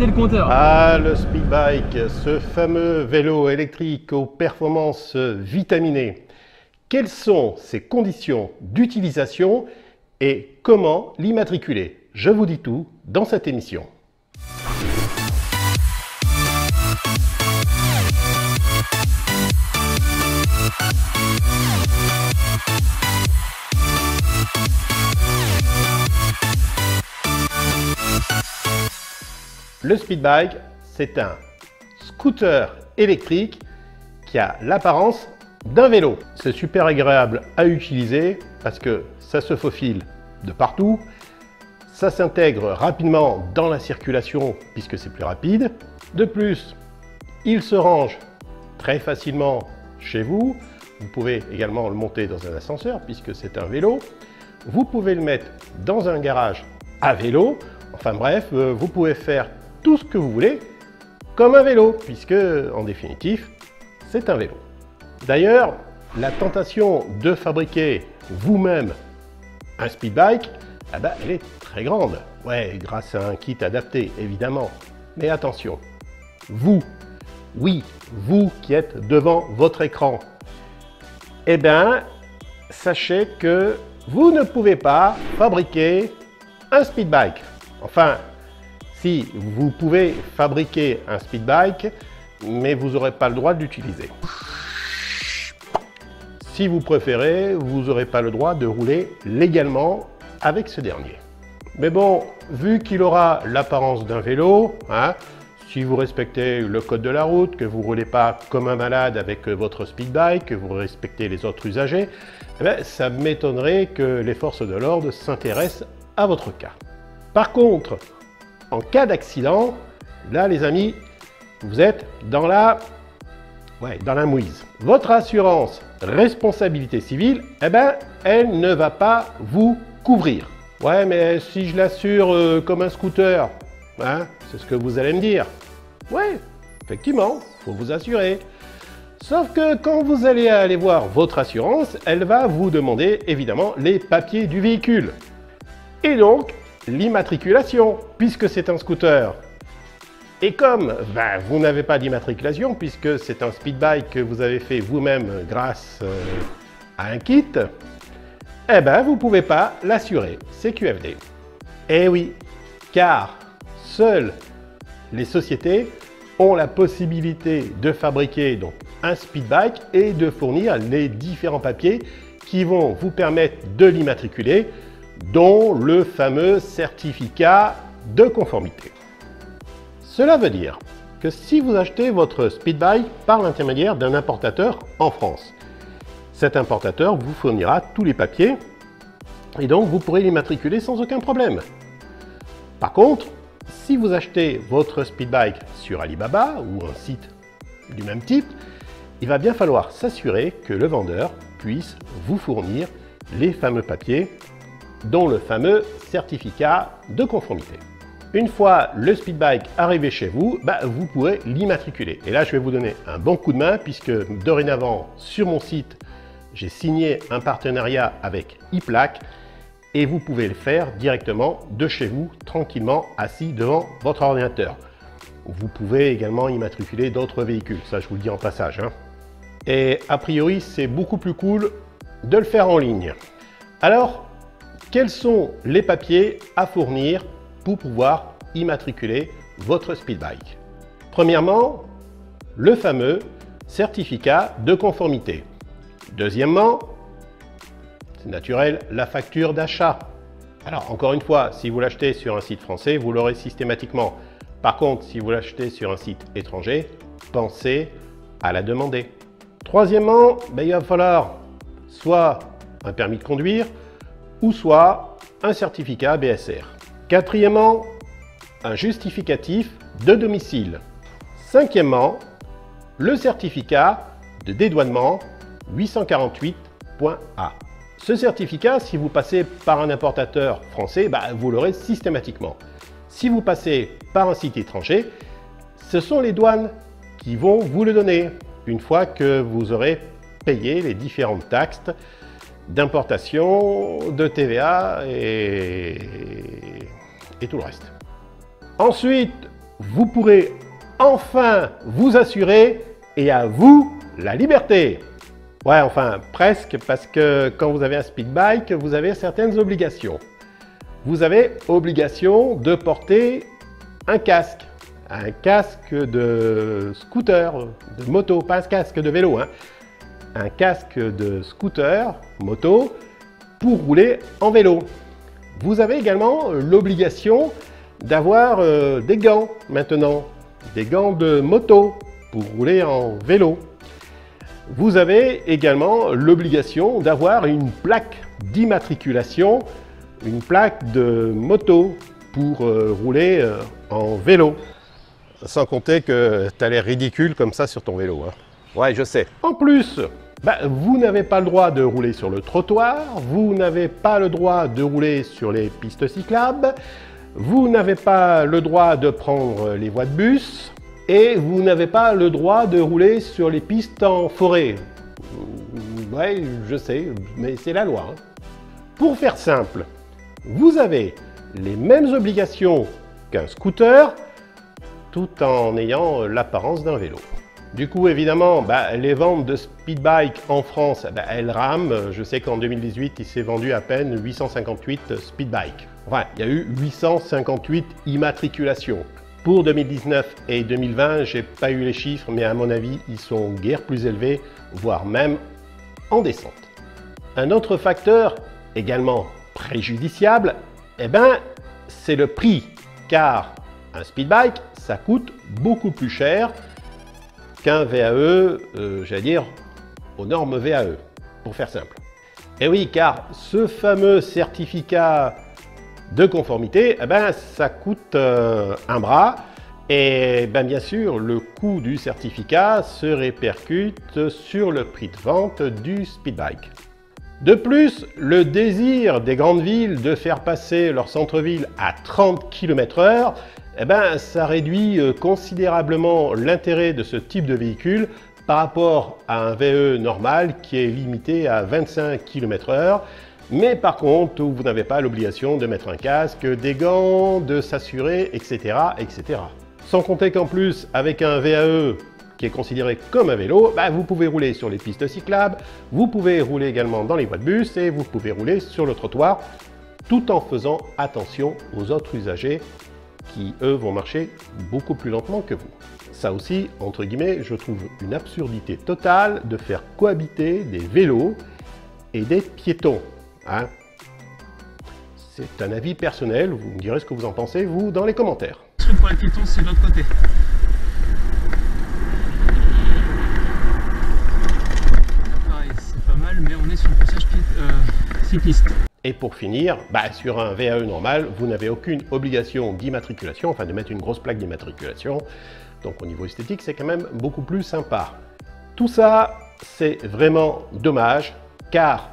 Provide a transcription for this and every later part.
arrêter le compteur. Ah, le Speedbike, ce fameux vélo électrique aux performances vitaminées. Quelles sont ses conditions d'utilisation et comment l'immatriculer? Je vous dis tout dans cette émission. Le Speedbike, c'est un scooter électrique qui a l'apparence d'un vélo. C'est super agréable à utiliser parce que ça se faufile de partout, ça s'intègre rapidement dans la circulation puisque c'est plus rapide. De plus, il se range très facilement chez vous. Vous pouvez également le monter dans un ascenseur puisque c'est un vélo. Vous pouvez le mettre dans un garage à vélo. Enfin bref, vous pouvez faire tout ce que vous voulez comme un vélo puisque en définitive, c'est un vélo. D'ailleurs, la tentation de fabriquer vous-même un Speedbike, elle est très grande. Ouais, grâce à un kit adapté, évidemment. Mais attention, vous, oui, vous qui êtes devant votre écran, eh bien, sachez que vous ne pouvez pas fabriquer un Speedbike. Enfin, si vous pouvez fabriquer un Speedbike, mais vous n'aurez pas le droit de l'utiliser. Si vous préférez, vous n'aurez pas le droit de rouler légalement avec ce dernier. Mais bon, vu qu'il aura l'apparence d'un vélo, si vous respectez le code de la route, que vous ne roulez pas comme un malade avec votre Speedbike, que vous respectez les autres usagers, ça m'étonnerait que les forces de l'ordre s'intéressent à votre cas. Par contre, en cas d'accident, là les amis, vous êtes dans la mouise. Votre assurance responsabilité civile, elle ne va pas vous couvrir. Ouais, mais si je l'assure comme un scooter, c'est ce que vous allez me dire. Ouais, effectivement, il faut vous assurer. Sauf que quand vous allez aller voir votre assurance, elle va vous demander évidemment les papiers du véhicule. Et donc, l'immatriculation, puisque c'est un scooter. Et comme vous n'avez pas d'immatriculation, puisque c'est un Speedbike que vous avez fait vous-même grâce à un kit, vous ne pouvez pas l'assurer, c'est QFD. Eh oui, car seules les sociétés ont la possibilité de fabriquer donc un Speedbike et de fournir les différents papiers qui vont vous permettre de l'immatriculer, dont le fameux certificat de conformité. Cela veut dire que si vous achetez votre Speedbike par l'intermédiaire d'un importateur en France, cet importateur vous fournira tous les papiers et donc vous pourrez l'immatriculer sans aucun problème. Par contre, si vous achetez votre Speedbike sur Alibaba ou un site du même type, il va bien falloir s'assurer que le vendeur puisse vous fournir les fameux papiers, dont le fameux certificat de conformité. Une fois le Speedbike arrivé chez vous, vous pourrez l'immatriculer. Et là, je vais vous donner un bon coup de main puisque dorénavant, sur mon site, j'ai signé un partenariat avec iPlaque et vous pouvez le faire directement de chez vous, tranquillement, assis devant votre ordinateur. Vous pouvez également immatriculer d'autres véhicules, ça je vous le dis en passage. Et a priori, c'est beaucoup plus cool de le faire en ligne. Alors, quels sont les papiers à fournir pour pouvoir immatriculer votre Speedbike? Premièrement, le fameux certificat de conformité. Deuxièmement, c'est naturel, la facture d'achat. Alors encore une fois, si vous l'achetez sur un site français, vous l'aurez systématiquement. Par contre, si vous l'achetez sur un site étranger, pensez à la demander. Troisièmement, il va falloir soit un permis de conduire ou soit un certificat BSR. Quatrièmement, un justificatif de domicile. Cinquièmement, le certificat de dédouanement 848.A. Ce certificat, si vous passez par un importateur français, vous l'aurez systématiquement. Si vous passez par un site étranger, ce sont les douanes qui vont vous le donner une fois que vous aurez payé les différentes taxes d'importation, de TVA et tout le reste. Ensuite, vous pourrez enfin vous assurer et à vous la liberté. Ouais, enfin presque, parce que quand vous avez un speed bike, vous avez certaines obligations. Vous avez obligation de porter un casque de scooter, de moto, pas un casque de vélo, hein. Un casque de scooter, moto, pour rouler en vélo. Vous avez également l'obligation d'avoir des gants maintenant, des gants de moto pour rouler en vélo. Vous avez également l'obligation d'avoir une plaque d'immatriculation, une plaque de moto pour rouler en vélo. Sans compter que tu as l'air ridicule comme ça sur ton vélo, hein. Ouais, je sais. En plus, vous n'avez pas le droit de rouler sur le trottoir, vous n'avez pas le droit de rouler sur les pistes cyclables, vous n'avez pas le droit de prendre les voies de bus et vous n'avez pas le droit de rouler sur les pistes en forêt. Ouais, je sais, mais c'est la loi, hein. Pour faire simple, vous avez les mêmes obligations qu'un scooter tout en ayant l'apparence d'un vélo. Du coup, évidemment, les ventes de speed bike en France, elles rament. Je sais qu'en 2018, il s'est vendu à peine 858 speed bike. Enfin, il y a eu 858 immatriculations. Pour 2019 et 2020, j'ai pas eu les chiffres, mais à mon avis, ils sont guère plus élevés, voire même en descente. Un autre facteur également préjudiciable, c'est le prix, car un speed bike, ça coûte beaucoup plus cher qu'un VAE, j'allais dire, aux normes VAE, pour faire simple. Et oui, car ce fameux certificat de conformité, ça coûte un bras. Et bien sûr, le coût du certificat se répercute sur le prix de vente du speed bike. De plus, le désir des grandes villes de faire passer leur centre-ville à 30 km/h, ça réduit considérablement l'intérêt de ce type de véhicule par rapport à un VE normal qui est limité à 25 km/h. Mais par contre, vous n'avez pas l'obligation de mettre un casque, des gants, de s'assurer, etc., etc. Sans compter qu'en plus, avec un VAE qui est considéré comme un vélo, vous pouvez rouler sur les pistes cyclables, vous pouvez rouler également dans les voies de bus et vous pouvez rouler sur le trottoir, tout en faisant attention aux autres usagers qui, eux, vont marcher beaucoup plus lentement que vous. Ça aussi, entre guillemets, je trouve une absurdité totale de faire cohabiter des vélos et des piétons, hein. C'est un avis personnel, vous me direz ce que vous en pensez, vous, dans les commentaires. Le truc pour les piétons, c'est de l'autre côté. Pareil, c'est pas mal, mais on est sur le passage cycliste. Et pour finir, sur un VAE normal, vous n'avez aucune obligation d'immatriculation, enfin de mettre une grosse plaque d'immatriculation. Donc au niveau esthétique, c'est quand même beaucoup plus sympa. Tout ça, c'est vraiment dommage, car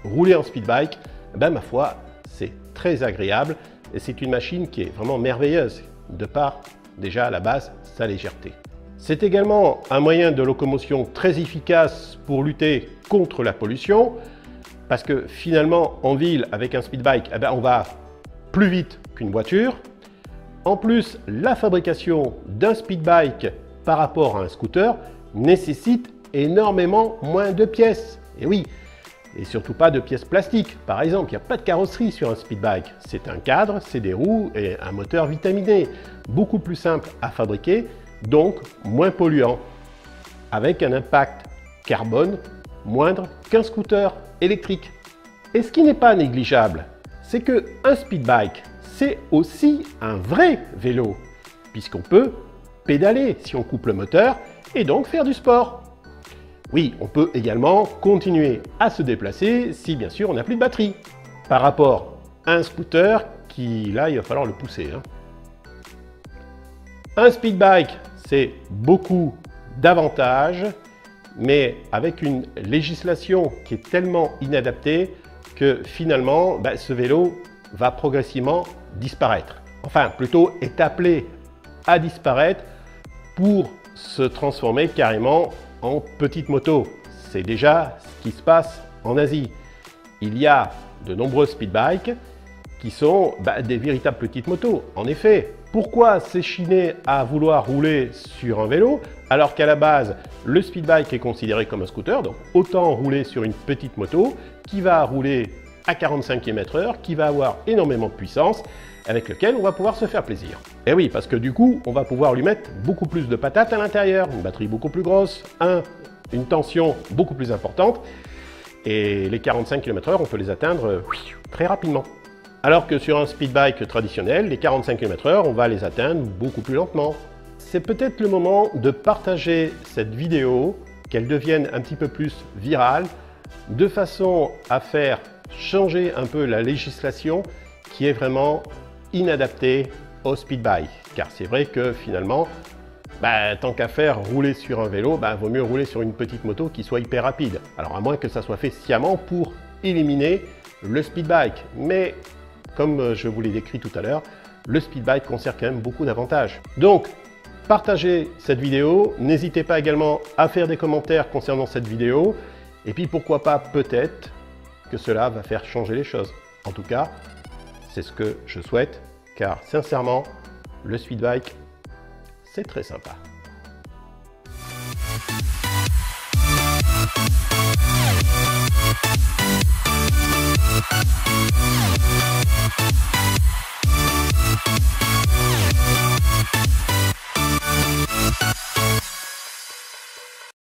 rouler en speed bike, ma foi, c'est très agréable et c'est une machine qui est vraiment merveilleuse, de par déjà à la base sa légèreté. C'est également un moyen de locomotion très efficace pour lutter contre la pollution, parce que finalement en ville avec un speed bike, on va plus vite qu'une voiture. En plus, la fabrication d'un speed bike par rapport à un scooter nécessite énormément moins de pièces. Et oui, et surtout pas de pièces plastiques. Par exemple, il n'y a pas de carrosserie sur un speed bike. C'est un cadre, c'est des roues et un moteur vitaminé. Beaucoup plus simple à fabriquer, donc moins polluant, avec un impact carbone moindre qu'un scooter électrique. Et ce qui n'est pas négligeable, c'est qu'un speed bike, c'est aussi un vrai vélo, puisqu'on peut pédaler si on coupe le moteur et donc faire du sport. Oui, on peut également continuer à se déplacer si bien sûr on n'a plus de batterie, par rapport à un scooter qui, là, il va falloir le pousser, hein. Un speed bike, c'est beaucoup d'avantages, mais avec une législation qui est tellement inadaptée que finalement, ce vélo va progressivement disparaître. Enfin, plutôt est appelé à disparaître pour se transformer carrément en petite moto. C'est déjà ce qui se passe en Asie. Il y a de nombreux speed bikes qui sont des véritables petites motos. En effet, Pourquoi s'échiner à vouloir rouler sur un vélo alors qu'à la base, le speed bike est considéré comme un scooter, donc autant rouler sur une petite moto qui va rouler à 45 km/h, qui va avoir énormément de puissance, avec lequel on va pouvoir se faire plaisir. Et oui, parce que du coup, on va pouvoir lui mettre beaucoup plus de patates à l'intérieur, une batterie beaucoup plus grosse, une tension beaucoup plus importante, et les 45 km/h, on peut les atteindre très rapidement. Alors que sur un speed bike traditionnel, les 45 km/h, on va les atteindre beaucoup plus lentement. C'est peut-être le moment de partager cette vidéo, qu'elle devienne un petit peu plus virale, de façon à faire changer un peu la législation qui est vraiment inadaptée au speed bike. Car c'est vrai que finalement, tant qu'à faire rouler sur un vélo, vaut mieux rouler sur une petite moto qui soit hyper rapide. Alors à moins que ça soit fait sciemment pour éliminer le speed bike. Mais comme je vous l'ai décrit tout à l'heure, le speed bike conserve quand même beaucoup d'avantages. Donc, partagez cette vidéo. N'hésitez pas également à faire des commentaires concernant cette vidéo. Et puis pourquoi pas, peut-être que cela va faire changer les choses. En tout cas, c'est ce que je souhaite, car sincèrement, le speed bike, c'est très sympa.